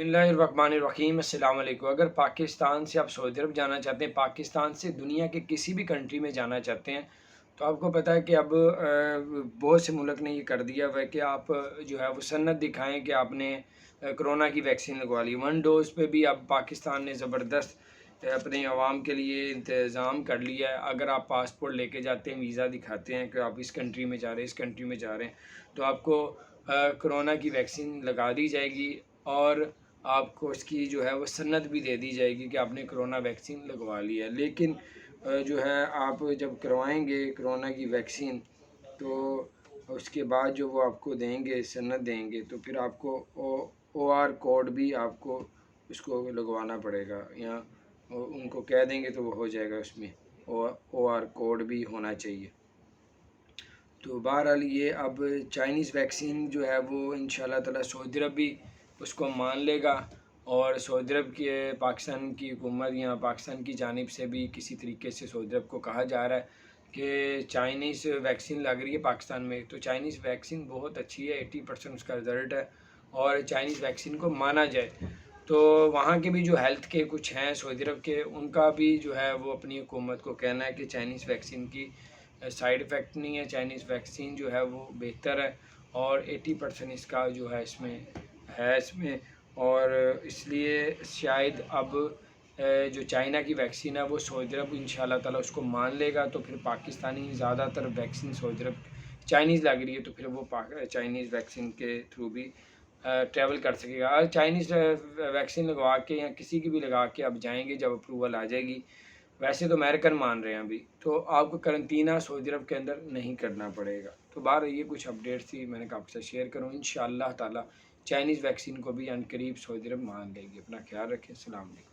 बिस्मिल्लाहिर्रहमानिर्रहीम। अस्सलाम वालेकुम। अगर पाकिस्तान से आप सऊदी अरब जाना चाहते हैं, पाकिस्तान से दुनिया के किसी भी कंट्री में जाना चाहते हैं, तो आपको पता है कि अब बहुत से मुल्क ने ये कर दिया हुआ है कि आप जो है वो सनद दिखाएं कि आपने कोरोना की वैक्सीन लगवा ली। 1 डोज़ पे भी अब पाकिस्तान ने ज़बरदस्त अपने अवाम के लिए इंतज़ाम कर लिया है। अगर आप पासपोर्ट लेके जाते हैं, वीज़ा दिखाते हैं कि आप इस कंट्री में जा रहे हैं, इस कंट्री में जा रहे हैं, तो आपको कोरोना की वैक्सीन लगा दी जाएगी और आपको उसकी जो है वो सनद भी दे दी जाएगी कि आपने कोरोना वैक्सीन लगवा ली है। लेकिन जो है आप जब करवाएंगे कोरोना की वैक्सीन, तो उसके बाद जो वो आपको देंगे, सनद देंगे, तो फिर आपको OR कोड भी आपको उसको लगवाना पड़ेगा, या उनको कह देंगे तो वो हो जाएगा। उसमें OR कोड भी होना चाहिए। तो बहरहाल ये अब चाइनीज़ वैक्सीन जो है वो इंशाल्लाह ताला सऊदी अरब भी उसको मान लेगा, और सऊदी अरब के पाकिस्तान की हुकूमत या पाकिस्तान की जानिब से भी किसी तरीके से सऊदी अरब को कहा जा रहा है कि चाइनीज़ वैक्सीन लग रही है पाकिस्तान में, तो चाइनीज़ वैक्सीन बहुत अच्छी है, 80% उसका रिज़ल्ट है, और चाइनीज़ वैक्सीन को माना जाए। तो वहाँ के भी जो हेल्थ के कुछ हैं सऊदी अरब के, उनका भी जो है वो अपनी हुकूमत को कहना है कि चाइनीज़ वैक्सीन की साइड इफ़ेक्ट नहीं है, चाइनीज़ वैक्सीन जो है वो बेहतर है, और 80% इसका जो है इसमें और इसलिए शायद अब जो चाइना की वैक्सीन है वो सऊदी अरब इंशाल्लाह ताला उसको मान लेगा, तो फिर पाकिस्तानी ज़्यादातर वैक्सीन सऊदी अरब चाइनीज़ लग रही है, तो फिर वो चाइनीज़ वैक्सीन के थ्रू भी ट्रैवल कर सकेगा। और चाइनीज़ वैक्सीन लगवा के या किसी की भी लगा के अब जाएंगे, जब अप्रूवल आ जाएगी। वैसे तो अमेरिकन मान रहे हैं अभी, तो आपको करंटीना सऊदी अरब के अंदर नहीं करना पड़ेगा। तो बाहर ये कुछ अपडेट्स थी, मैंने कहा आपके साथ शेयर करूँ। इंशाअल्लाह ताला चाइनीज़ वैक्सीन को भी अनकरीब सऊदी अरब मान लेगी। अपना ख्याल रखें। अस्सलाम वालेकुम।